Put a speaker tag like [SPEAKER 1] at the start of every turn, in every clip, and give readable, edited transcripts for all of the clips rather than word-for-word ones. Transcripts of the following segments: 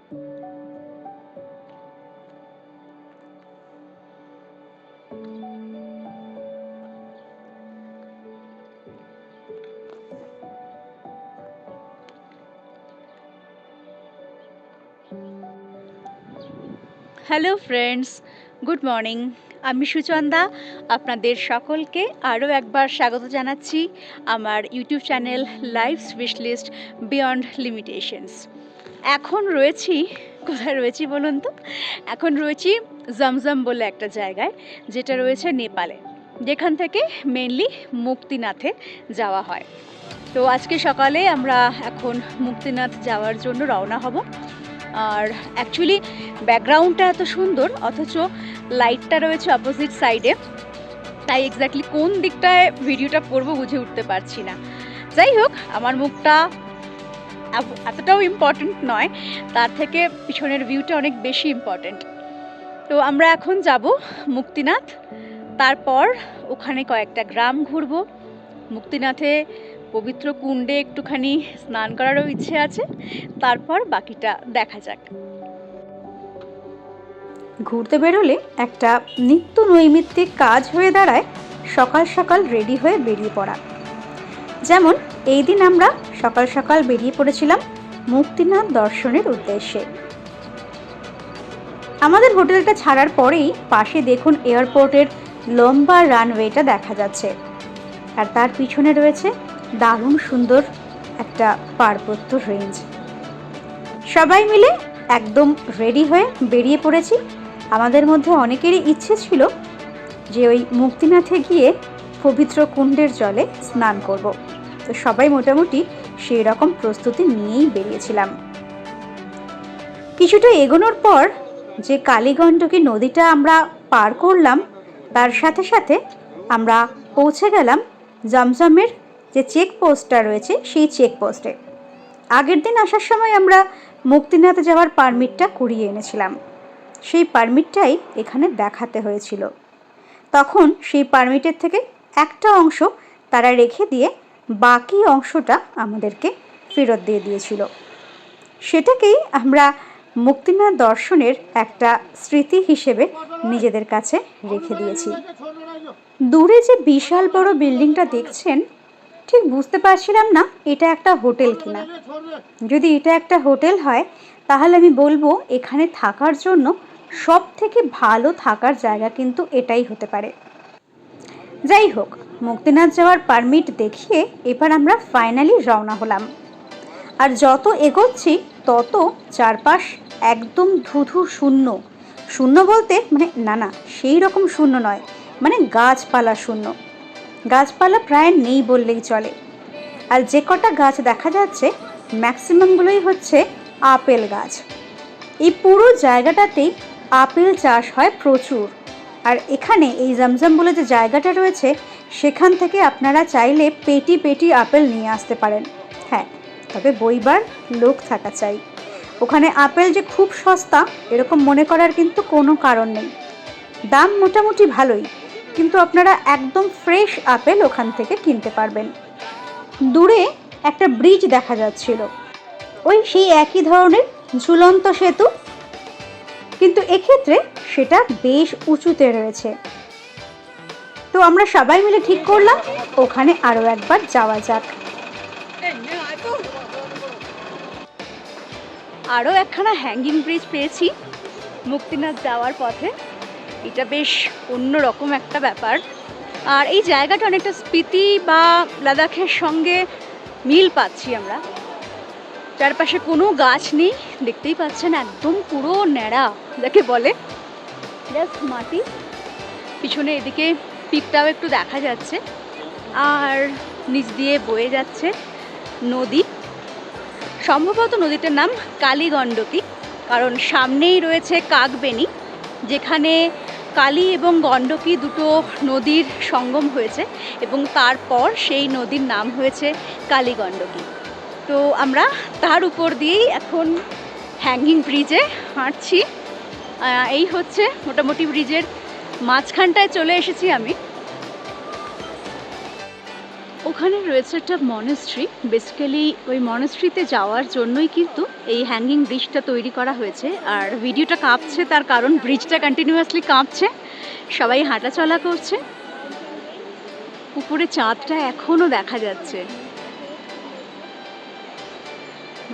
[SPEAKER 1] Hello friends, good morning. আমি সুচন্দা, আপনাদের সকলকে আরও একবার স্বাগত জানাচ্ছি আমার YouTube channel life specialist beyond limitations. এখন রয়েছি, কোথায় রয়েছি বলুন তো? এখন রয়েছি জমজম বলে একটা জায়গায়, যেটা রয়েছে নেপালে, যেখান থেকে মেনলি মুক্তিনাথে যাওয়া হয়। তো আজকে সকালে আমরা এখন মুক্তিনাথ যাওয়ার জন্য রওনা হব। আর অ্যাকচুয়ালি ব্যাকগ্রাউন্ডটা এত সুন্দর, অথচ লাইটটা রয়েছে অপোজিট সাইডে, তাই এক্স্যাক্টলি কোন দিকটায় ভিডিওটা করবো বুঝে উঠতে পারছি না। যাই হোক, আমার মুখটা এতটাও ইম্পর্ট্যান্ট নয়, তার থেকে পিছনের ভিউটা অনেক বেশি ইম্পর্ট্যান্ট। তো আমরা এখন যাব মুক্তিনাথ, তারপর ওখানে কয়েকটা গ্রাম ঘুরবো। মুক্তিনাথে পবিত্র কুণ্ডে একটুখানি স্নান করারও ইচ্ছে আছে, তারপর বাকিটা দেখা যাক।
[SPEAKER 2] ঘুরতে বেরোলে একটা নিত্য নৈমিত্তিক কাজ হয়ে দাঁড়ায় সকাল সকাল রেডি হয়ে বেরিয়ে পড়া। যেমন এই দিন আমরা সকাল সকাল বেরিয়ে পড়েছিলাম মুক্তিনাথ দর্শনের উদ্দেশ্যে। আমাদের হোটেলটা ছাড়ার পরেই পাশে দেখুন এয়ারপোর্টের লম্বা রানওয়েটা দেখা যাচ্ছে, আর তার পিছনে রয়েছে দারুণ সুন্দর একটা পার্বত্য রেঞ্জ। সবাই মিলে একদম রেডি হয়ে বেরিয়ে পড়েছি। আমাদের মধ্যে অনেকেরই ইচ্ছে ছিল যে ওই মুক্তিনাথে গিয়ে পবিত্র কুণ্ডের জলে স্নান করব। তো সবাই মোটামুটি সেই রকম প্রস্তুতি নিয়েই বেরিয়েছিলাম। কিছুটা এগোনোর পর যে কালীগণ্ডকী নদীটা আমরা পার করলাম, তার সাথে সাথে আমরা পৌঁছে গেলাম জমজমের যে চেকপোস্টটা রয়েছে সেই চেকপোস্টে। আগের দিন আসার সময় আমরা মুক্তিনাথে যাওয়ার পারমিটটা কুড়িয়ে এনেছিলাম, সেই পারমিটটাই এখানে দেখাতে হয়েছিল। তখন সেই পারমিটের থেকে একটা অংশ তারা রেখে দিয়ে বাকি অংশটা আমাদেরকে ফেরত দিয়ে দিয়েছিল। সেটাকেই আমরা মুক্তিনাথ দর্শনের একটা স্মৃতি হিসেবে নিজেদের কাছে রেখে দিয়েছি। দূরে যে বিশাল বড় বিল্ডিংটা দেখছেন, ঠিক বুঝতে পারছিলাম না এটা একটা হোটেল কিনা। যদি এটা একটা হোটেল হয় তাহলে আমি বলবো এখানে থাকার জন্য সব থেকে ভালো থাকার জায়গা কিন্তু এটাই হতে পারে। যাই হোক, মুক্তিনাথ যাওয়ার পারমিট দেখিয়ে এবার আমরা ফাইনালি রওনা হলাম। আর যত এগোচ্ছি তত চারপাশ একদম ধুধু শূন্য। শূন্য বলতে মানে না সেই রকম শূন্য নয়, মানে গাছপালা শূন্য। গাছপালা প্রায় নেই বললেই চলে। আর যে কটা গাছ দেখা যাচ্ছে ম্যাক্সিমামগুলোই হচ্ছে আপেল গাছ। এই পুরো জায়গাটাতেই আপেল চাষ হয় প্রচুর। আর এখানে এই জমজম বলে যে জায়গাটা রয়েছে, সেখান থেকে আপনারা চাইলে পেটি পেটি আপেল নিয়ে আসতে পারেন। হ্যাঁ, তবে বইবার লোক থাকা চাই। ওখানে আপেল যে খুব সস্তা এরকম মনে করার কিন্তু কোনো কারণ নেই। দাম মোটামুটি ভালোই, কিন্তু আপনারা একদম ফ্রেশ আপেল ওখান থেকে কিনতে পারবেন। দূরে একটা ব্রিজ দেখা যাচ্ছিল, ওই সেই একই ধরনের ঝুলন্ত সেতু, কিন্তু এক্ষেত্রে সেটা বেশ উঁচুতে রয়েছে। তো আমরা সবাই মিলে ঠিক করলাম ওখানে আরও একবার যাওয়া যাক।
[SPEAKER 1] আরও একখানা হ্যাঙ্গিং ব্রিজ পেয়েছি মুক্তিনাথ যাওয়ার পথে। এটা বেশ অন্যরকম একটা ব্যাপার। আর এই জায়গাটা অনেকটা স্পিতি বা লাদাখের সঙ্গে মিল পাচ্ছি আমরা। চারপাশে কোনো গাছ নেই, দেখতেই পাচ্ছেন, একদম পুরো ন্যাড়া যাকে বলে, জাস্ট মাটি। পিছনে এদিকে পিকটাও একটু দেখা যাচ্ছে, আর নিচ দিয়ে বয়ে যাচ্ছে নদী। সম্ভবত নদীটার নাম কালীগণ্ডকী, কারণ সামনেই রয়েছে কাকবেনি, যেখানে কালী এবং গণ্ডকী দুটো নদীর সঙ্গম হয়েছে, এবং তারপর সেই নদীর নাম হয়েছে কালীগণ্ডকী। তো আমরা তার উপর দিয়েই এখন হ্যাঙ্গিং ব্রিজে হাঁটছি। এই হচ্ছে মোটামুটি ব্রিজের মাঝখানটায় চলে এসেছি আমি। ওখানে রয়েছে একটা মনেস্ট্রি। বেসিক্যালি ওই মনেস্ট্রিতে যাওয়ার জন্যই কিন্তু এই হ্যাঙ্গিং ব্রিজটা তৈরি করা হয়েছে। আর ভিডিওটা কাঁপছে তার কারণ ব্রিজটা কন্টিনিউয়াসলি কাঁপছে, সবাই হাঁটাচলা করছে। উপরে চাঁদটা এখনো দেখা যাচ্ছে।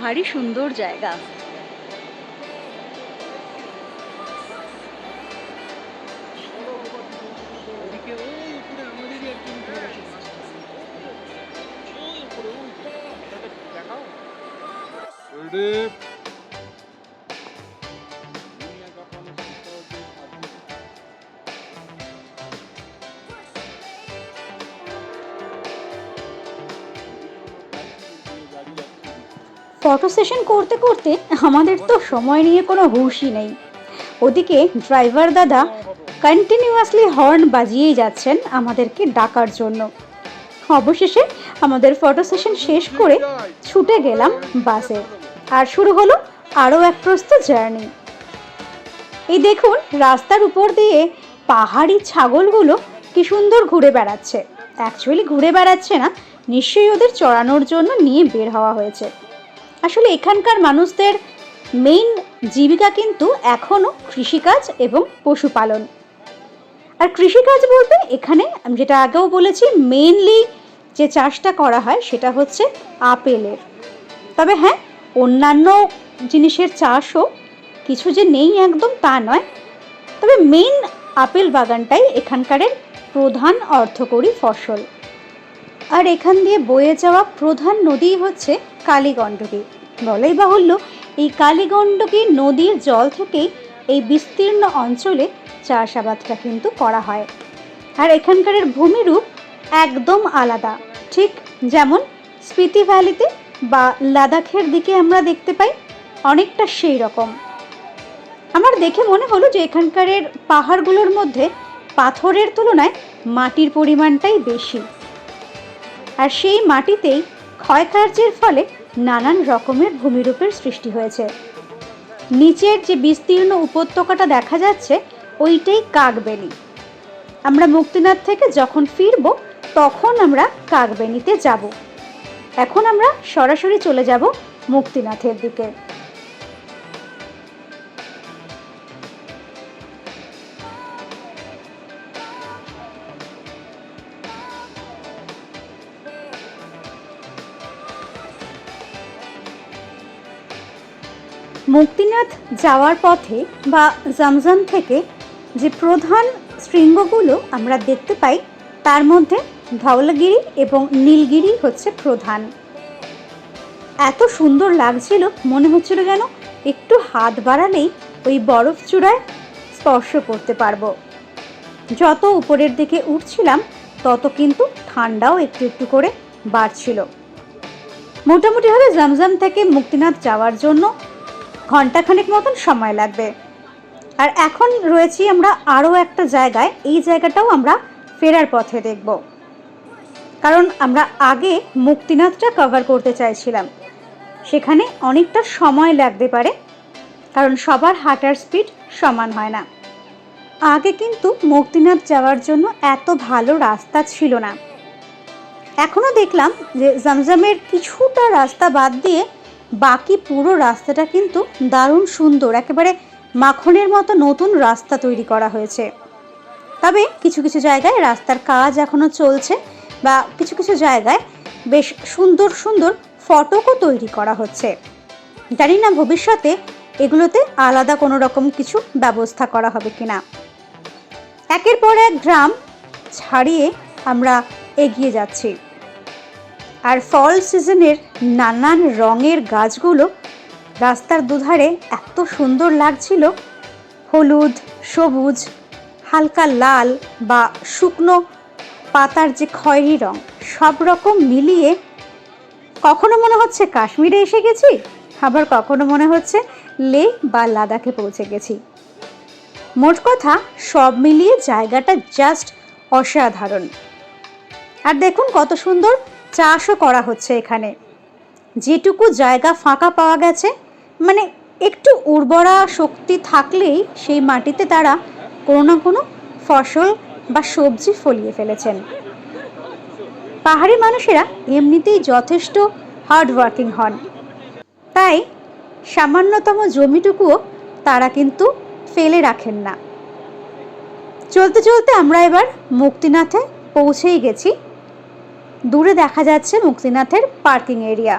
[SPEAKER 1] ভারী সুন্দর জায়গা।
[SPEAKER 2] ফটো সেশন করতে করতে আমাদের তো সময় নিয়ে কোনো হুঁশই নেই। ওদিকে ড্রাইভার দাদা কন্টিনিউয়াসলি হর্ন বাজিয়েই যাচ্ছেন আমাদেরকে ডাকার জন্য। অবশেষে আমাদের ফটো সেশন শেষ করে ছুটে গেলাম বাসে, আর শুরু হলো আরও এক প্রস্থ জার্নি। এই দেখুন রাস্তার উপর দিয়ে পাহাড়ি ছাগলগুলো কি সুন্দর ঘুরে বেড়াচ্ছে। অ্যাকচুয়ালি ঘুরে বেড়াচ্ছে না, নিশ্চয়ই ওদের চড়ানোর জন্য নিয়ে বের হওয়া হয়েছে। আসলে এখানকার মানুষদের মেইন জীবিকা কিন্তু এখনও কৃষিকাজ এবং পশুপালন। আর কৃষিকাজ বলতে এখানে আমি যেটা আগেও বলেছি, মেইনলি যে চাষটা করা হয় সেটা হচ্ছে আপেলের। তবে হ্যাঁ, অন্যান্য জিনিসের চাষও কিছু যে নেই একদম তা নয়, তবে মেইন আপেল বাগানটাই এখানকারের প্রধান অর্থকরী ফসল। আর এখান দিয়ে বয়ে যাওয়া প্রধান নদী হচ্ছে কালীগণ্ডকী। বলাই বাহুল্য, এই কালীগণ্ডকী নদীর জল থেকেই এই বিস্তীর্ণ অঞ্চলে চাষাবাদটা কিন্তু করা হয়। আর এখানকারের ভূমিরূপ একদম আলাদা, ঠিক যেমন স্পিতি ভ্যালিতে বা লাদাখের দিকে আমরা দেখতে পাই, অনেকটা সেই রকম। আমার দেখে মনে হলো যে এখানকারের পাহাড়গুলোর মধ্যে পাথরের তুলনায় মাটির পরিমাণটাই বেশি। আর সেই মাটিতেই ক্ষয়কার্যের ফলে নানান রকমের ভূমিরূপের সৃষ্টি হয়েছে। নিচের যে বিস্তীর্ণ উপত্যকাটা দেখা যাচ্ছে ওইটাই কাকবেনি। আমরা মুক্তিনাথ থেকে যখন ফিরবো তখন আমরা কাকবেনিতে যাব। এখন আমরা সরাসরি চলে যাব মুক্তিনাথের দিকে। মুক্তিনাথ যাওয়ার পথে বা জমজম থেকে যে প্রধান শৃঙ্গগুলো আমরা দেখতে পাই তার মধ্যে ধওলাগিরি এবং নীলগিরি হচ্ছে প্রধান। এত সুন্দর লাগছিল, মনে হচ্ছিল যেন একটু হাত বাড়ালেই ওই বরফ চূড়ায় স্পর্শ করতে পারবো। যত উপরের দিকে উঠছিলাম তত কিন্তু ঠান্ডাও একটু একটু করে বাড়ছিল। মোটামুটিভাবে জমজম থেকে মুক্তিনাথ যাওয়ার জন্য ঘন্টাখানেক মতন সময় লাগবে। আর এখন রয়েছি আমরা আরও একটা জায়গায়, এই জায়গাটাও আমরা ফেরার পথে দেখব, কারণ আমরা আগে মুক্তিনাথটা কভার করতে চাইছিলাম। সেখানে অনেকটা সময় লাগতে পারে, কারণ সবার হাঁটার স্পিড সমান হয় না। আগে কিন্তু মুক্তিনাথ যাওয়ার জন্য এত ভালো রাস্তা ছিল না। এখনও দেখলাম যে জমজমের কিছুটা রাস্তা বাদ দিয়ে বাকি পুরো রাস্তাটা কিন্তু দারুণ সুন্দর, একেবারে মাখনের মতো নতুন রাস্তা তৈরি করা হয়েছে। তবে কিছু কিছু জায়গায় রাস্তার কাজ এখনও চলছে, বা কিছু কিছু জায়গায় বেশ সুন্দর সুন্দর ফটকও তৈরি করা হচ্ছে। জানি না ভবিষ্যতে এগুলোতে আলাদা কোনো রকম কিছু ব্যবস্থা করা হবে কিনা। একের পর এক গ্রাম ছাড়িয়ে আমরা এগিয়ে যাচ্ছি। আর ফল সিজনের নানান রঙের গাছগুলো রাস্তার দুধারে এত সুন্দর লাগছিল। হলুদ, সবুজ, হালকা লাল বা শুকনো পাতার যে খয়েরি রং, সব রকম মিলিয়ে কখনো মনে হচ্ছে কাশ্মীরে এসে গেছি, আবার কখনো মনে হচ্ছে লে বা লাদাখে পৌঁছে গেছি। মোট কথা সব মিলিয়ে জায়গাটা জাস্ট অসাধারণ। আর দেখুন কত সুন্দর চাষও করা হচ্ছে এখানে। যেটুকু জায়গা ফাঁকা পাওয়া গেছে, মানে একটু উর্বরা শক্তি থাকলেই সেই মাটিতে তারা কোনো না কোনো ফসল বা সবজি ফলিয়ে ফেলেছেন। পাহাড়ি মানুষেরা এমনিতেই যথেষ্ট হার্ড ওয়ার্কিং হন, তাই সামান্যতম জমিটুকুও তারা কিন্তু ফেলে রাখেন না। চলতে চলতে আমরা এবার মুক্তিনাথে পৌঁছেই গেছি। দূরে দেখা যাচ্ছে মুক্তিনাথের পার্কিং এরিয়া।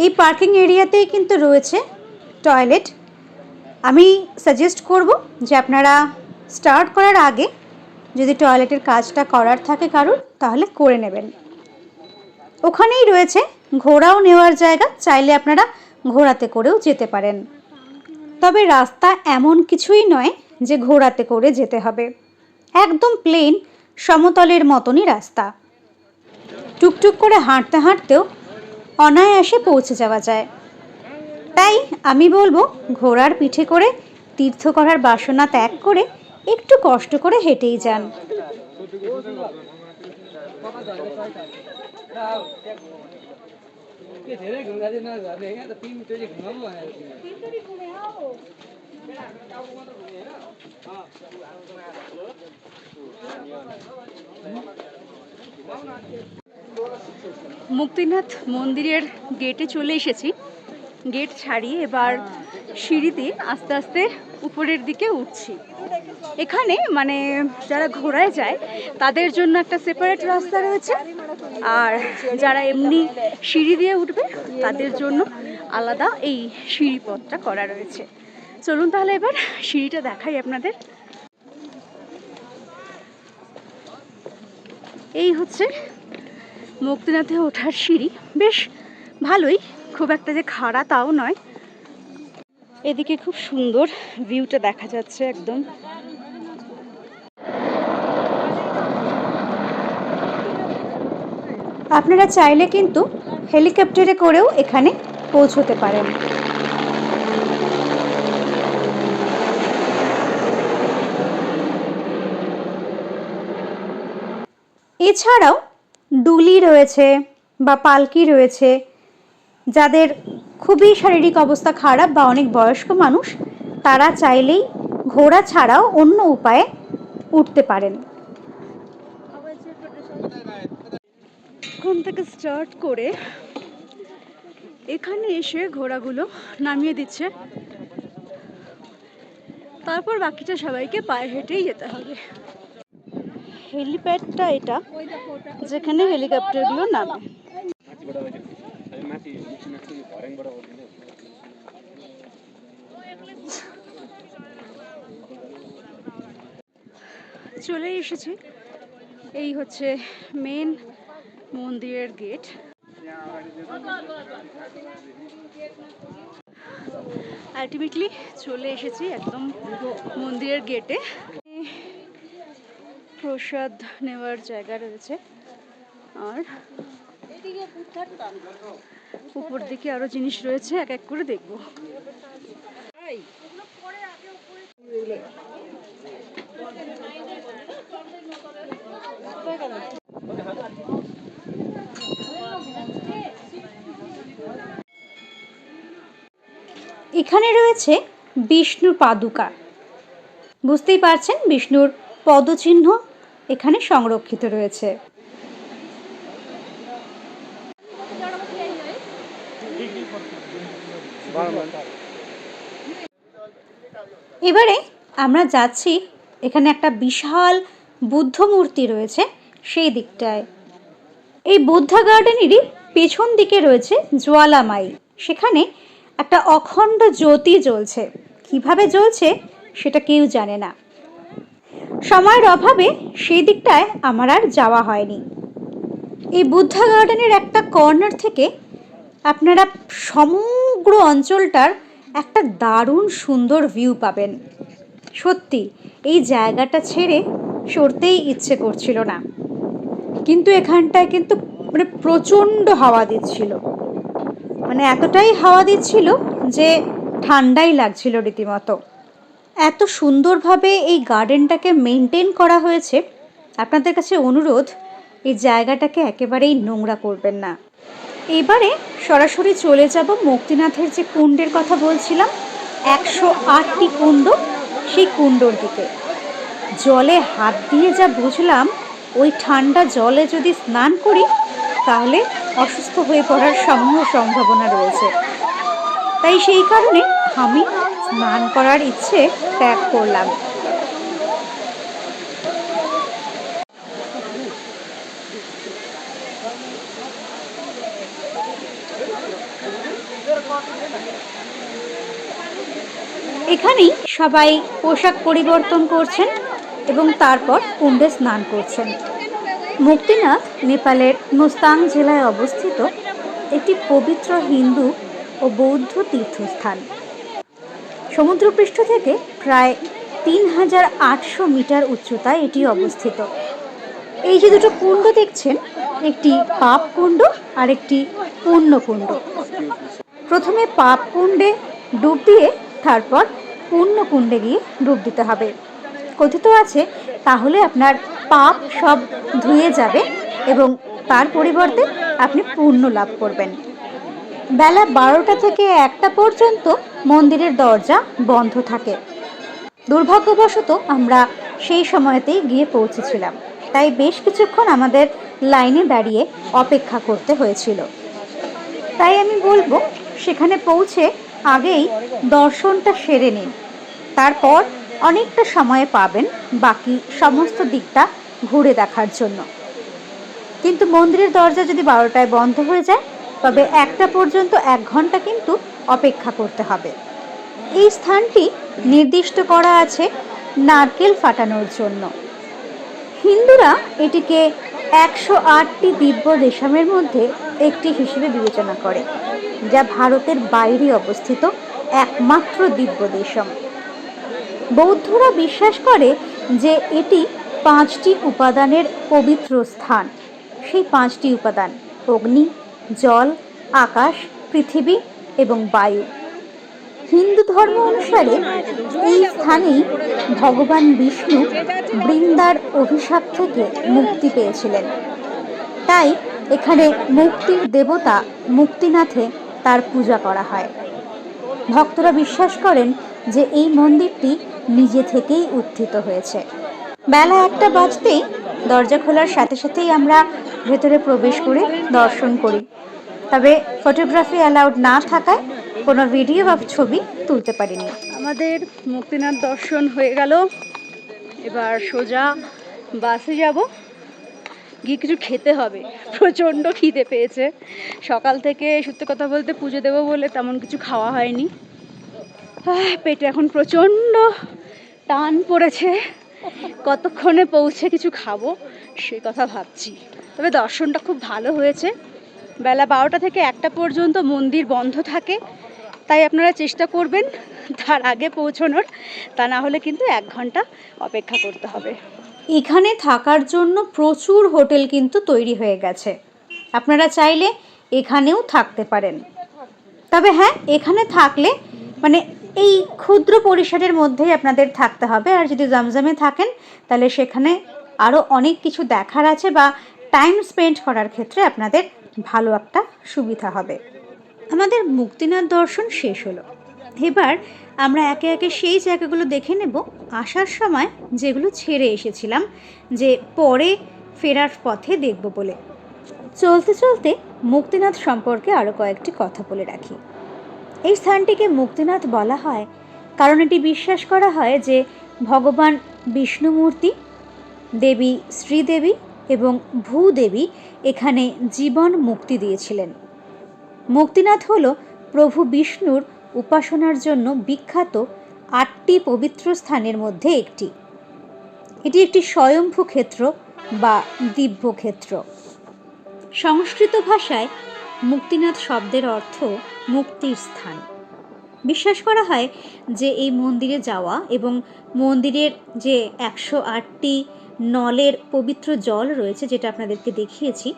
[SPEAKER 2] এই পার্কিং এরিয়াতেই কিন্তু রয়েছে টয়লেট। আমি সাজেস্ট করব যে আপনারা স্টার্ট করার আগে যদি টয়লেটের কাজটা করার থাকে কারোর, তাহলে করে নেবেন। ওখানেই রয়েছে ঘোড়াও নেওয়ার জায়গা, চাইলে আপনারা ঘোড়াতে করেও যেতে পারেন। তবে রাস্তা এমন কিছুই নয় যে ঘোড়াতে করে যেতে হবে, একদম প্লেন সমতলের মতনই রাস্তা। টুকটুক করে হাঁটতে হাঁটতেও অনায়াসে পৌঁছে যাওয়া যায়। তাই আমি বলবো ঘোড়ার পিঠে করে তীর্থ করার বাসনা ত্যাগ করে একটু কষ্ট করে হেঁটেই যান।
[SPEAKER 1] মুক্তিনাথ মন্দিরের গেটে চলে এসেছি। গেট ছাড়িয়ে এবার সিঁড়িতে আস্তে আস্তে উপরের দিকে উঠছি। এখানে মানে যারা ঘোড়ায় যায় তাদের জন্য একটা সেপারেট রাস্তা রয়েছে, আর যারা এমনি সিঁড়ি দিয়ে উঠবে তাদের জন্য আলাদা এই সিঁড়ি পথটা করা রয়েছে। চলুন তাহলে এবার সিঁড়িটা দেখাই আপনাদের। এই হচ্ছে মুক্তিনাথে ওঠার সিঁড়ি, বেশ ভালোই, খুব একটা যে খাড়া তাও নয়। এদিকে খুব সুন্দর ভিউটা দেখা যাচ্ছে একদম।
[SPEAKER 2] আপনারা চাইলে কিন্তু হেলিকপ্টারে করেও এখানে পৌঁছতে পারেন। এছাড়াও ডুলি রয়েছে বা পালকি রয়েছে। যাদের খুবই শারীরিক অবস্থা খারাপ বা অনেক বয়স্ক মানুষ, তারা চাইলেই ঘোড়া ছাড়াও অন্য উপায়ে উঠতে পারেন।
[SPEAKER 1] এখান থেকে স্টার্ট করে এখানে এসে ঘোড়াগুলো নামিয়ে দিচ্ছে, তারপর বাকিটা সবাইকে পায়ে হেঁটেই যেতে হবে। হেলিপ্যাডটা এটা, যেখানে হেলিকপ্টারগুলো নামে। চলে এসেছি, এই হচ্ছে মেন মন্দিরের গেট। আলটিমেটলি চলে এসেছি একদম মন্দিরের গেটে। প্রসাদ নেওয়ার জায়গা রয়েছে, আর উপর দিকে আরো জিনিস রয়েছে, এক এক করে দেখবো।
[SPEAKER 2] এখানে রয়েছে বিষ্ণুর পাদুকা। বুঝতেই পারছেন বিষ্ণুর পদচিহ্ন এখানে সংরক্ষিত রয়েছে। এবারে আমরা যাচ্ছি, এখানে একটা বিশাল বুদ্ধ মূর্তি রয়েছে সেই দিকটায়। এই বুদ্ধা গার্ডেনেরই পেছন দিকে রয়েছে জ্বালামাই। সেখানে একটা অখণ্ড জ্যোতি জ্বলছে, কিভাবে জ্বলছে সেটা কেউ জানে না। সময়ের অভাবে সেই দিকটায় আমার আর যাওয়া হয়নি। এই বুদ্ধা গার্ডেনের একটা কর্নার থেকে আপনারা সমগ্র অঞ্চলটার একটা দারুণ সুন্দর ভিউ পাবেন। সত্যি এই জায়গাটা ছেড়ে সরতেই ইচ্ছে করছিল না, কিন্তু এখানটায় কিন্তু মানে প্রচণ্ড হাওয়া দিচ্ছিল, মানে এতটাই হাওয়া দিচ্ছিল যে ঠান্ডাই লাগছিল রীতিমতো। এত সুন্দরভাবে এই গার্ডেনটাকে মেনটেন করা হয়েছে। আপনাদের কাছে অনুরোধ, এই জায়গাটাকে একেবারেই নোংরা করবেন না। এবারে সরাসরি চলে যাব মুক্তিনাথের যে কুণ্ডের কথা বলছিলাম, 108টি কুণ্ড, সেই কুণ্ডর দিকে। জলে হাত দিয়ে যা বুঝলাম, ওই ঠান্ডা জলে যদি স্নান করি তাহলে অসুস্থ হয়ে পড়ার সমূহ সম্ভাবনা রয়েছে। তাই সেই কারণে আমি স্নান করার ইচ্ছে ত্যাগ করলাম। এখানেই সবাই পোশাক পরিবর্তন করছেন এবং তারপর কুণ্ডে স্নান করছেন। মুক্তিনাথ নেপালের নোস্তাং জেলায় অবস্থিত একটি পবিত্র হিন্দু ও বৌদ্ধ তীর্থস্থান। সমুদ্রপৃষ্ঠ থেকে প্রায় ৩,৮০০ মিটার উচ্চতায় এটি অবস্থিত। এই যে দুটো কুণ্ড দেখছেন, একটি পাপ কুণ্ড আর একটি পুণ্য কুণ্ড। প্রথমে পাপ কুণ্ডে ডুব দিয়ে তারপর পুণ্য কুণ্ডে গিয়ে ডুব দিতে হবে। কথিত আছে তাহলে আপনার পাপ সব ধুয়ে যাবে এবং তার পরিবর্তে আপনি পুণ্য লাভ করবেন। বেলা 12টা থেকে 1টা পর্যন্ত মন্দিরের দরজা বন্ধ থাকে। দুর্ভাগ্যবশত আমরা সেই সময়তেই গিয়ে পৌঁছেছিলাম, তাই বেশ কিছুক্ষণ আমাদের লাইনে দাঁড়িয়ে অপেক্ষা করতে হয়েছিল। তাই আমি বলবো সেখানে পৌঁছে আগেই দর্শনটা সেরে নিন, তারপর অনেকটা সময় পাবেন বাকি সমস্ত দিকটা ঘুরে দেখার জন্য। কিন্তু মন্দিরের দরজা যদি 12টায় বন্ধ হয়ে যায় তবে 1টা পর্যন্ত 1 ঘন্টা কিন্তু অপেক্ষা করতে হবে। এই স্থানটি নির্দিষ্ট করা আছে নারকেল ফাটানোর জন্য। হিন্দুরা এটিকে 108টি দিব্য দেশমের মধ্যে একটি হিসেবে বিবেচনা করে, যা ভারতের বাইরে অবস্থিত একমাত্র দিব্য দেশম। বৌদ্ধরা বিশ্বাস করে যে এটি 5টি উপাদানের পবিত্র স্থান। সেই 5টি উপাদান অগ্নি, জল, আকাশ, পৃথিবী এবং বায়ু। হিন্দু ধর্ম অনুসারে এই স্থানেই ভগবান বিষ্ণু বৃন্দার অভিশাপ থেকে মুক্তি পেয়েছিলেন। তাই এখানে মুক্তির দেবতা মুক্তিনাথে তার পূজা করা হয়। ভক্তরা বিশ্বাস করেন যে এই মন্দিরটি নিজে থেকেই উত্থিত হয়েছে। বেলা 1টা বাজতেই দরজা খোলার সাথে সাথেই আমরা ভেতরে প্রবেশ করে দর্শন করি। তবে ফটোগ্রাফি অ্যালাউড না থাকায় কোনো ভিডিও বা ছবি তুলতে পারিনি।
[SPEAKER 1] আমাদের মুক্তিনাথ দর্শন হয়ে গেল। এবার সোজা বাসে যাব, গিয়ে কিছু খেতে হবে। প্রচণ্ড খিদে পেয়েছে। সকাল থেকে সত্যি কথা বলতে পুজো দেবো বলে তেমন কিছু খাওয়া হয়নি। পেটে এখন প্রচণ্ড টান পড়েছে, কতক্ষণে পৌঁছে কিছু খাবো সে কথা ভাবছি। তবে দর্শনটা খুব ভালো হয়েছে। বেলা 12টা থেকে 1টা পর্যন্ত মন্দির বন্ধ থাকে, তাই আপনারা চেষ্টা করবেন তার আগে পৌঁছানোর, তা না হলে কিন্তু 1 ঘন্টা অপেক্ষা করতে হবে।
[SPEAKER 2] এখানে থাকার জন্য প্রচুর হোটেল কিন্তু তৈরি হয়ে গেছে, আপনারা চাইলে এখানেও থাকতে পারেন। তবে হ্যাঁ, এখানে থাকলে মানে এই ক্ষুদ্র পরিসরের মধ্যেই আপনাদের থাকতে হবে। আর যদি জমজমে থাকেন তাহলে সেখানে আরও অনেক কিছু দেখার আছে বা টাইম স্পেন্ড করার ক্ষেত্রে আপনাদের ভালো একটা সুবিধা হবে। আমাদের মুক্তিনাথ দর্শন শেষ হলো। এবার আমরা একে একে সেই জায়গাগুলো দেখে নেব আসার সময় যেগুলো ছেড়ে এসেছিলাম, যে পরে ফেরার পথে দেখব বলে। চলতে চলতে মুক্তিনাথ সম্পর্কে আরও কয়েকটি কথা বলে রাখি। এই স্থানটিকে মুক্তিনাথ বলা হয় কারণ এটি বিশ্বাস করা হয় যে ভগবান বিষ্ণুমূর্তি, দেবী শ্রীদেবী এবং ভূদেবী এখানে জীবন মুক্তি দিয়েছিলেন। মুক্তিনাথ হল প্রভু বিষ্ণুর উপাসনার জন্য বিখ্যাত 8টি পবিত্র স্থানের মধ্যে একটি। এটি একটি স্বয়ম্ভূ ক্ষেত্র বা দিব্য ক্ষেত্র। সংস্কৃত ভাষায় মুক্তিনাথ শব্দের অর্থ মুক্তির স্থান। বিশ্বাস করা হয় যে এই মন্দিরে যাওয়া এবং মন্দিরের যে 108টি নলের পবিত্র জল রয়েছে, যেটা আপনাদেরকে দেখিয়েছি,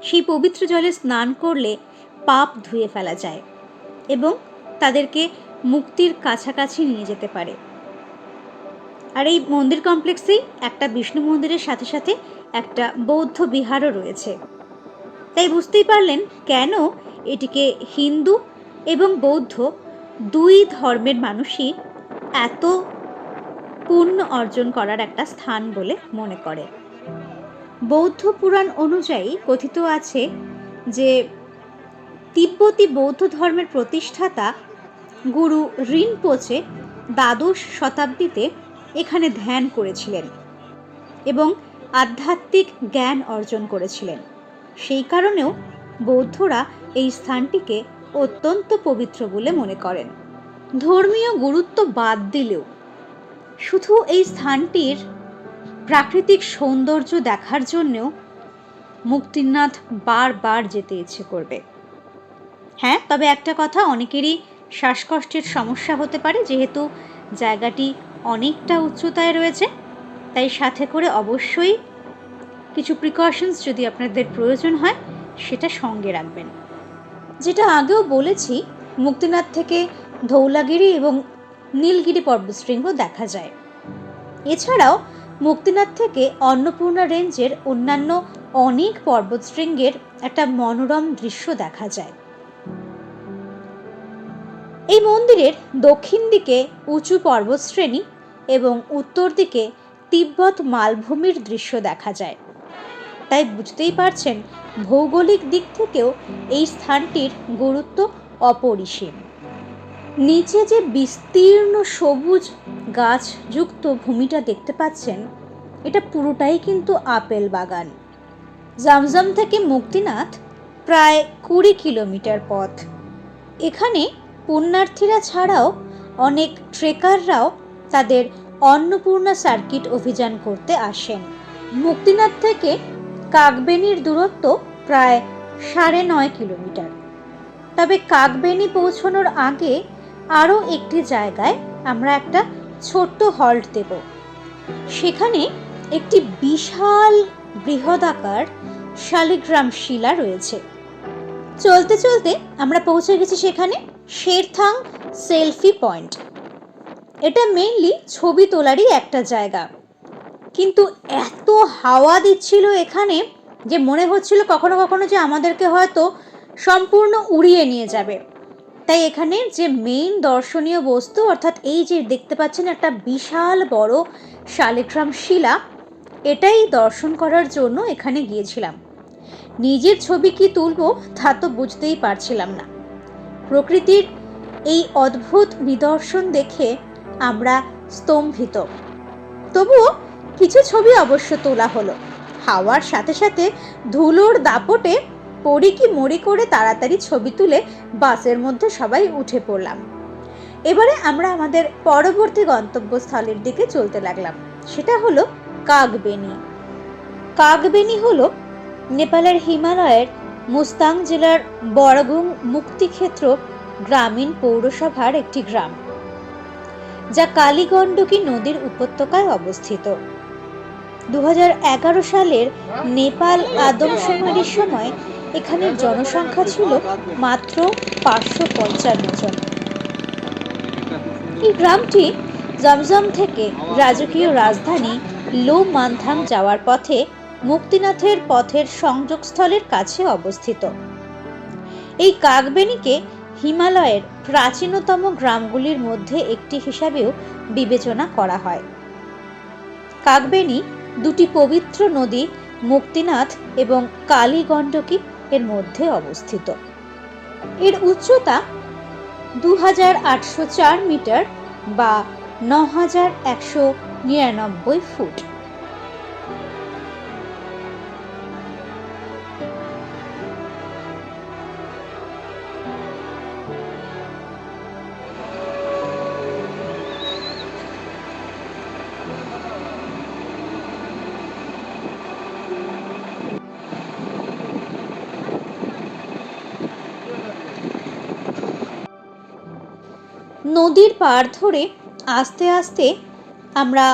[SPEAKER 2] সেই পবিত্র জলে স্নান করলে পাপ ধুয়ে ফেলা যায় এবং তাদেরকে মুক্তির কাছাকাছি নিয়ে যেতে পারে। আর এই মন্দির কমপ্লেক্সেই একটা বিষ্ণু মন্দিরের সাথে সাথে একটা বৌদ্ধ বিহারও রয়েছে। তাই বুঝতেই পারলেন কেন এটিকে হিন্দু এবং বৌদ্ধ 2 ধর্মের মানুষই এত পুণ্য অর্জন করার একটা স্থান বলে মনে করে। বৌদ্ধ পুরাণ অনুযায়ী কথিত আছে যে তিব্বতী বৌদ্ধ ধর্মের প্রতিষ্ঠাতা গুরু রিনপোচে দ্বাদশ শতাব্দীতে এখানে ধ্যান করেছিলেন এবং আধ্যাত্মিক জ্ঞান অর্জন করেছিলেন। সেই কারণেও বৌদ্ধরা এই স্থানটিকে অত্যন্ত পবিত্র বলে মনে করেন। ধর্মীয় গুরুত্ব বাদ দিলেও শুধু এই স্থানটির প্রাকৃতিক সৌন্দর্য দেখার জন্যও মুক্তিনাথ বারবার যেতে ইচ্ছে করবে। হ্যাঁ, তবে একটা কথা, অনেকেরই শ্বাসকষ্টের সমস্যা হতে পারে, যেহেতু জায়গাটি অনেকটা উচ্চতায় রয়েছে, তাই সাথে করে অবশ্যই কিছু প্রিকশনস যদি আপনাদের প্রয়োজন হয় সেটা সঙ্গে রাখবেন। যেটা আগেও বলেছি, মুক্তিনাথ থেকে ধৌলাগিরি এবং নীলগিরি পর্বতশৃঙ্গ দেখা যায়। এছাড়াও মুক্তিনাথ থেকে অন্নপূর্ণা রেঞ্জের অন্যান্য অনেক পর্বতশৃঙ্গের একটা মনোরম দৃশ্য দেখা যায়। এই মন্দিরের দক্ষিণ দিকে উঁচু পর্বতশ্রেণী এবং উত্তর দিকে তিব্বত মালভূমির দৃশ্য দেখা যায়। তাই বুঝতেই পারছেন ভৌগোলিক দিক থেকেও এই স্থানটির গুরুত্ব অপরিসীম। নিচে যে বিস্তীর্ণ সবুজ গাছযুক্ত ভূমিটা দেখতে পাচ্ছেন, এটা পুরোটাই কিন্তু আপেল বাগান। জমজম থেকে মুক্তিনাথ প্রায় 20 কিলোমিটার পথ। এখানে পুণ্যার্থীরা ছাড়াও অনেক ট্রেকাররাও তাদের অন্নপূর্ণা সার্কিট অভিযান করতে আসেন। মুক্তিনাথ থেকে কাগবেনির দূরত্ব প্রায় 9.5 কিলোমিটার। তবে কাগবেনি পৌঁছানোর আগে আরও একটি জায়গায় আমরা একটা ছোট্ট হল্ট দেব। সেখানে একটি বিশাল বৃহদাকার শালিগ্রাম শিলা রয়েছে। চলতে চলতে আমরা পৌঁছে গেছি সেখানে, শেরথাং সেলফি পয়েন্ট। এটা মেইনলি ছবি তোলারই একটা জায়গা, কিন্তু এত হাওয়া দিচ্ছিল এখানে যে মনে হচ্ছিল কখনো কখনো যে আমাদেরকে হয়তো সম্পূর্ণ উড়িয়ে নিয়ে যাবে। তাই এখানে যে মেইন দর্শনীয় বস্তু, অর্থাৎ এই যে দেখতে পাচ্ছেন একটা বিশাল বড় শালিগ্রাম শিলা, এটাই দর্শন করার জন্য এখানে গিয়েছিলাম। নিজের ছবি কি তুলবো তা তো বুঝতেই পারছিলাম না। প্রকৃতির এই অদ্ভুত নিদর্শন দেখে আমরা স্তম্ভিত। তবুও কিছু ছবি অবশ্য তোলা হলো। হাওয়ার সাথে সাথে ধুলোর দাপটে পড়ি কি মরি করে তাড়াতাড়ি ছবি তুলে বাসের মধ্যে সবাই উঠে পড়লাম। এবারে আমরা আমাদের পরবর্তী গন্তব্যস্থলের দিকে চলতে লাগলাম। সেটা হলো কাগবেনি। কাগবেনি হলো নেপালের হিমালয়ের মুস্তাং জেলার বরগুং মুক্তিক্ষেত্র গ্রামীণ পৌরসভার একটি গ্রাম, যা কালীগণ্ডকী নদীর উপত্যকায় অবস্থিত। 2011 সালের নেপাল আদমশুমারির সময় এখানের জনসংখ্যা ছিল মাত্র 555 জন। এই গ্রামটি জমজম থেকে রাজকীয় রাজধানী লো মান্থাং যাওয়ার পথে মুক্তিনাথের পথের সংযোগস্থলের কাছে অবস্থিত। এই কাগবেনিকে হিমালয়ের প্রাচীনতম গ্রামগুলির মধ্যে একটি হিসাবেও বিবেচনা করা হয়। কাগবেনি দুটি পবিত্র নদী মুক্তিনাথ এবং কালীগণ্ডকী এর মধ্যে অবস্থিত। এর উচ্চতা 2804 মিটার বা 9199 ফুট। নদীর পাড় ধরে আস্তে আস্তে আমরা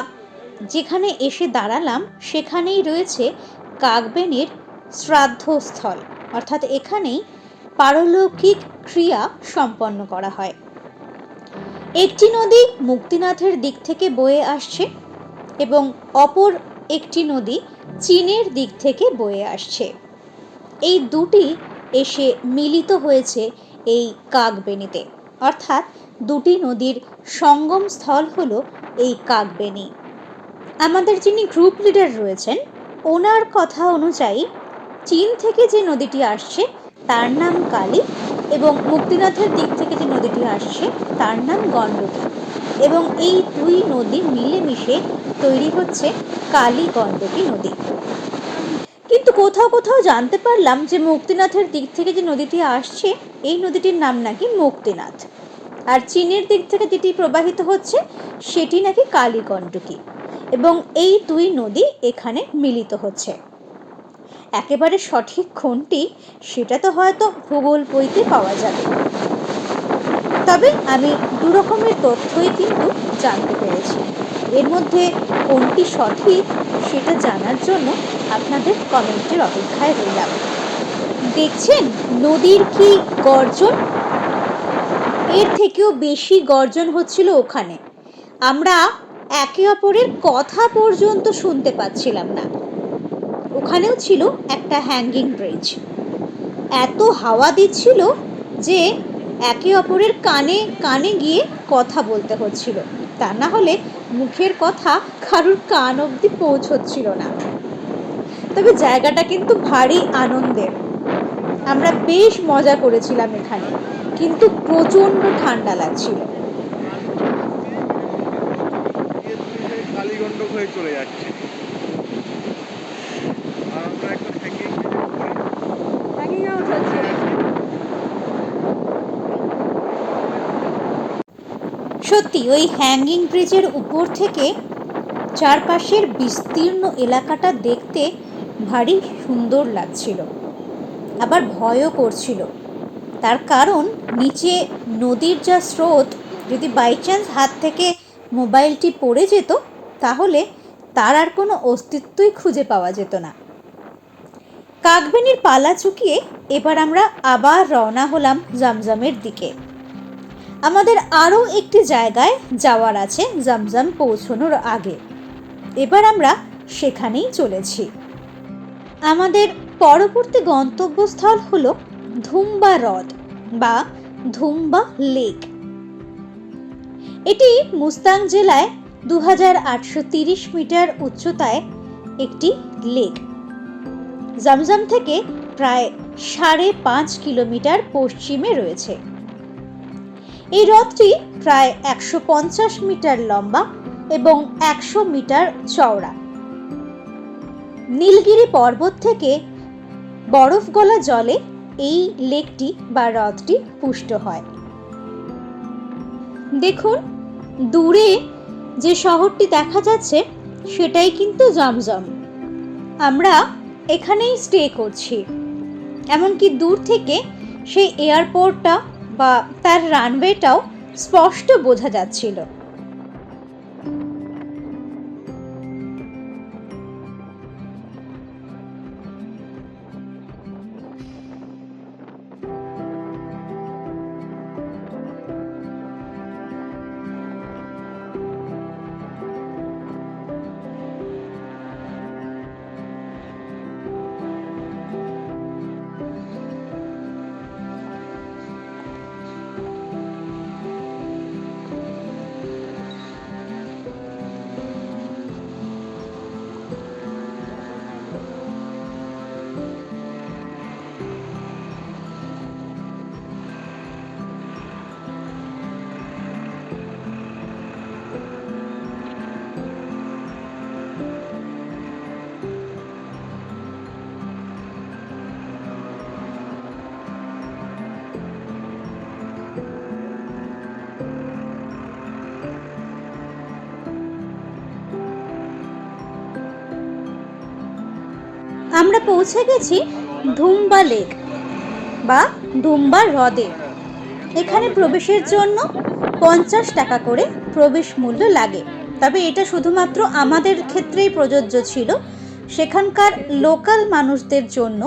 [SPEAKER 2] যেখানে এসে দাঁড়ালাম সেখানেই রয়েছে কাগবেনির শ্রাদ্ধস্থল, অর্থাৎ এখানেই পারলৌকিক ক্রিয়া সম্পন্ন করা হয়। একটি নদী মুক্তিনাথের দিক থেকে বয়ে আসছে এবং অপর একটি নদী চীনের দিক থেকে বয়ে আসছে। এই দুটি এসে মিলিত হয়েছে এই কাগবেনিতে, অর্থাৎ দুটি নদীর সঙ্গম স্থল হলো এই কাকবেনি। আমাদের যিনি গ্রুপ লিডার রয়েছেন, ওনার কথা অনুযায়ী চীন থেকে যে নদীটি আসছে তার নাম কালী, এবং মুক্তিনাথের দিক থেকে যে নদীটি আসছে তার নাম গণ্ডকী, এবং এই দুই নদী মিলেমিশে তৈরি হচ্ছে কালী গণ্ডকী নদী। কিন্তু কোথাও কোথাও জানতে পারলাম যে মুক্তিনাথের দিক থেকে যে নদীটি আসছে এই নদীটির নাম নাকি মুক্তিনাথ, আর চীনের দিক থেকে যেটি প্রবাহিত হচ্ছে সেটি নাকি কালী গণ্ডকী, এবং এই দুই নদী এখানে মিলিত হচ্ছে। একেবারে সঠিক কোনটি সেটা তো হয়তো ভূগোল বইতে পাওয়া যাবে, তবে আমি দু রকমের তথ্যই কিন্তু জানতে পেরেছি। এর মধ্যে কোনটি সঠিক সেটা জানার জন্য আপনাদের কমেন্টের অপেক্ষায় রইলাম। দেখছেন নদীর কি গর্জন? এর থেকেও বেশি গর্জন হচ্ছিল ওখানে। আমরা একে অপরের কথা পর্যন্ত শুনতে পাচ্ছিলাম না। ওখানেও ছিল একটা হ্যাঙ্গিং ব্রিজ। এত হাওয়া দিচ্ছিল যে একে অপরের কানে কানে গিয়ে কথা বলতে হচ্ছিল, তা না হলে মুখের কথা কারুর কান অবধি পৌঁছচ্ছিল না। তবে জায়গাটা কিন্তু ভারী আনন্দের, আমরা বেশ মজা করেছিলাম এখানে, কিন্তু প্রচণ্ড ঠান্ডা লাগছিল।
[SPEAKER 3] কালীগণ্ডক হয়ে চলে যাচ্ছে, আর আমরা এখন হ্যাঙ্গিং আউট হচ্ছে।
[SPEAKER 2] সত্যি ওই হ্যাঙ্গিং ব্রিজের উপর থেকে চারপাশের বিস্তীর্ণ এলাকাটা দেখতে ভারী সুন্দর লাগছিল, আবার ভয়ও করছিল। তার কারণ নিচে নদীর যা স্রোত, যদি বাই চান্স হাত থেকে মোবাইলটি পড়ে যেত তাহলে তার আর কোনো অস্তিত্বই খুঁজে পাওয়া যেত না। কাকবেনির পালা চুকিয়ে এবার আমরা আবার রওনা হলাম জমজমের দিকে। আমাদের আরও একটি জায়গায় যাওয়ার আছে জমজম পৌঁছানোর আগে, এবার আমরা সেখানেই চলেছি। আমাদের পরবর্তী গন্তব্যস্থল হলো ধুম্বা হ্রদ বা ধুম্বা লেক। এটি মুস্তাং জেলায় 2830 মিটার উচ্চতায় একটি লেক। জমজম থেকে প্রায় 5.5 কিলোমিটার পশ্চিমে রয়েছে। এই হ্রদটি প্রায় 150 মিটার লম্বা এবং 100 মিটার চওড়া। নীলগিরি পর্বত থেকে বরফ গলা জলে এই লেকটি বা হ্রদটি পুষ্ট হয়। দেখুন দূরে যে শহরটি দেখা যাচ্ছে সেটাই কিন্তু জমজম। আমরা এখানেই স্টে করছি, এমনকি দূর থেকে সেই এয়ারপোর্টটা বা তার রানওয়েটাও স্পষ্ট বোঝা যাচ্ছিল। আমরা পৌঁছে গেছি ধুম্বা লেক বা ধুম্বা হ্রদে। এখানে প্রবেশের জন্য 50 টাকা করে প্রবেশ মূল্য লাগে, তবে এটা শুধুমাত্র আমাদের ক্ষেত্রেই প্রযোজ্য ছিল। সেখানকার লোকাল মানুষদের জন্য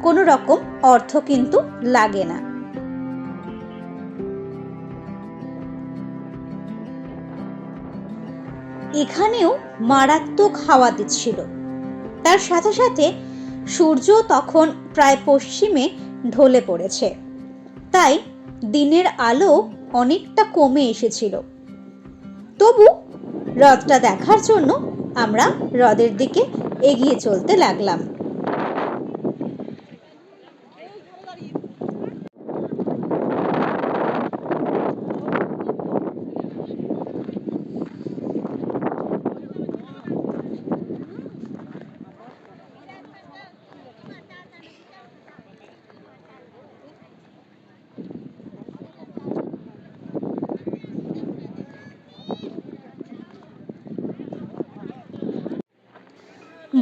[SPEAKER 2] কোনো রকম অর্থ কিন্তু লাগে না। এখানেও মারাত্মক হাওয়া দিচ্ছিল, তার সাথে সাথে সূর্য তখন প্রায় পশ্চিমে ঢলে পড়েছে, তাই দিনের আলো অনেকটা কমে এসেছিল। তবু হ্রদটা দেখার জন্য আমরা হ্রদের দিকে এগিয়ে চলতে লাগলাম।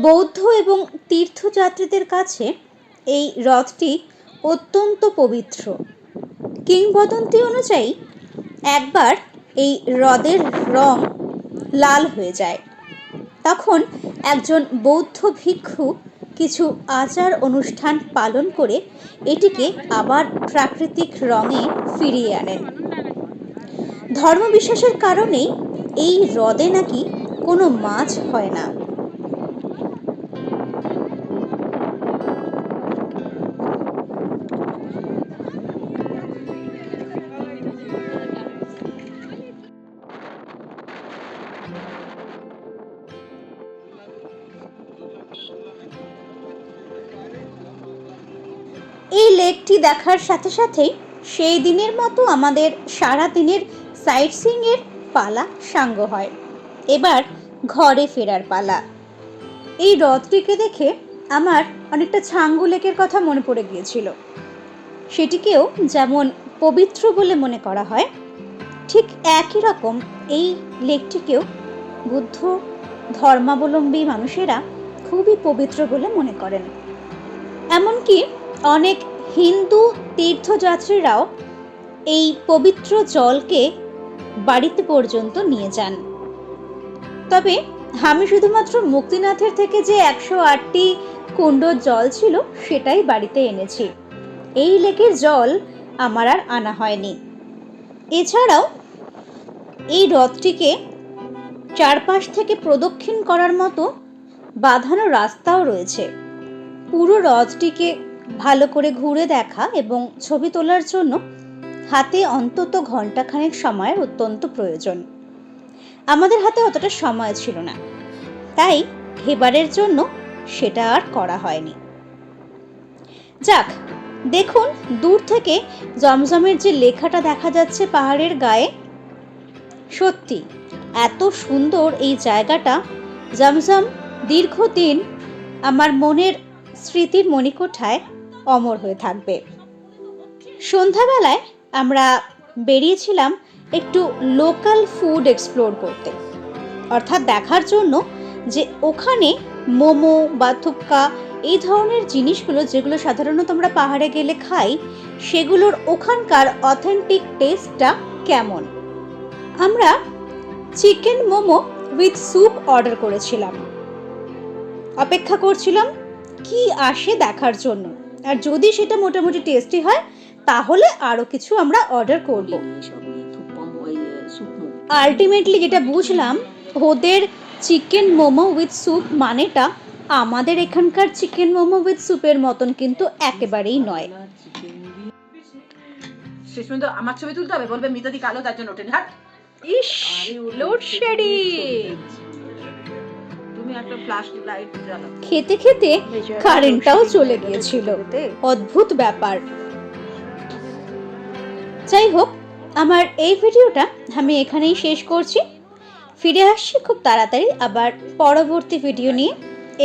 [SPEAKER 2] বৌদ্ধ এবং তীর্থযাত্রীদের কাছে এই হ্রদটি অত্যন্ত পবিত্র। কিংবদন্তি অনুযায়ী একবার এই হ্রদের রং লাল হয়ে যায়, তখন একজন বৌদ্ধ ভিক্ষু কিছু আচার অনুষ্ঠান পালন করে এটিকে আবার প্রাকৃতিক রঙে ফিরিয়ে আনেন। ধর্মবিশ্বাসের কারণেই এই হ্রদে নাকি কোনো মাছ হয় না। এই লেকটি দেখার সাথে সাথেই সেই দিনের মতো আমাদের সারা দিনের সাইট সিইং এর পালা সাঙ্গ হয়। এবার ঘরে ফেরার পালা। এই হ্রদটিকে দেখে আমার অনেকটা ছাঙ্গু লেকের কথা মনে পড়ে গিয়েছিল। সেটিকেও যেমন পবিত্র বলে মনে করা হয়, ঠিক একই রকম এই লেকটিকেও বুদ্ধ ধর্মাবলম্বী মানুষেরা খুবই পবিত্র বলে মনে করেন। এমনকি অনেক হিন্দু তীর্থযাত্রীরাও এই পবিত্র জলকে বাড়িতে পর্যন্ত নিয়ে যান। তবে আমি শুধুমাত্র মুক্তিনাথের থেকে যে 108টি কুণ্ডর জল ছিল সেটাই বাড়িতে এনেছি। এই লেকের জল আমার আর আনা হয়নি। এছাড়াও এই হ্রদটিকে চারপাশ থেকে প্রদক্ষিণ করার মতো বাঁধানো রাস্তাও রয়েছে। পুরো হ্রদটিকে ভালো করে ঘুরে দেখা এবং ছবি তোলার জন্য হাতে অন্তত ঘন্টাখানেক সময়ের অত্যন্ত প্রয়োজন। আমাদের হাতে অতটা সময় ছিল না, তাই এবারের জন্য সেটা আর করা হয়নি। যাক, দেখুন দূর থেকে জমজমের যে লেখাটা দেখা যাচ্ছে পাহাড়ের গায়ে, সত্যি এত সুন্দর এই জায়গাটা। জমজম দীর্ঘদিন আমার মনের স্মৃতির মণিকোঠায় অমর হয়ে থাকবে। সন্ধ্যাবেলায় আমরা বেরিয়েছিলাম একটু লোকাল ফুড এক্সপ্লোর করতে, অর্থাৎ দেখার জন্য যে ওখানে মোমো বা থুপকা এই ধরনের জিনিসগুলো যেগুলো সাধারণত আমরা পাহাড়ে গেলে খাই, সেগুলোর ওখানকার অথেন্টিক টেস্টটা কেমন। আমরা chicken momo with soup order করেছিলাম। অপেক্ষা করছিলাম কি আসে দেখার জন্য, আর যদি সেটা মোটামুটি টেস্টি হয় তাহলে আরো কিছু আমরা অর্ডার করব। আলটিমেটলি যেটা বুঝলাম, ওদের চিকেন মোমো উইথ স্যুপ মানেটা আমাদের এখানকার চিকেন মোমো উইথ স্যুপের মতন কিন্তু একেবারেই নয়।
[SPEAKER 4] শেষ পর্যন্ত আমার ছবি তুলতে হবে, বলবে মিতাদি কালো, তার জন্য ওঠেন। হাট,
[SPEAKER 1] ইস, লোডশেডিং।
[SPEAKER 4] তুমি একটা ফ্ল্যাশ লাইট জ্বালাও।
[SPEAKER 2] খেতে খেতে কারেন্টটাও চলে গিয়েছিল, অদ্ভুত ব্যাপার। যাই হোক, আমার এই ভিডিওটা আমি এখানেই শেষ করছি। ফিরে আসছি খুব তাড়াতাড়ি আবার পরবর্তী ভিডিও নিয়ে।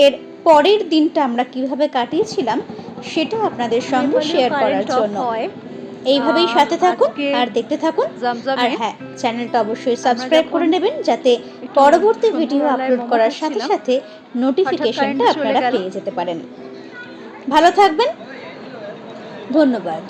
[SPEAKER 2] এর পরের দিনটা আমরা কিভাবে কাটিয়েছিলাম সেটা আপনাদের সঙ্গে শেয়ার করার জন্য। এইভাবেই সাথে থাকুন আর দেখতে থাকুন। আর হ্যাঁ, চ্যানেলটা অবশ্যই সাবস্ক্রাইব করে নেবেন যাতে পরবর্তী ভিডিও আপলোড করার সাথে সাথে নোটিফিকেশনটা আপনারা পেয়ে যেতে পারেন। ভালো থাকবেন, ধন্যবাদ।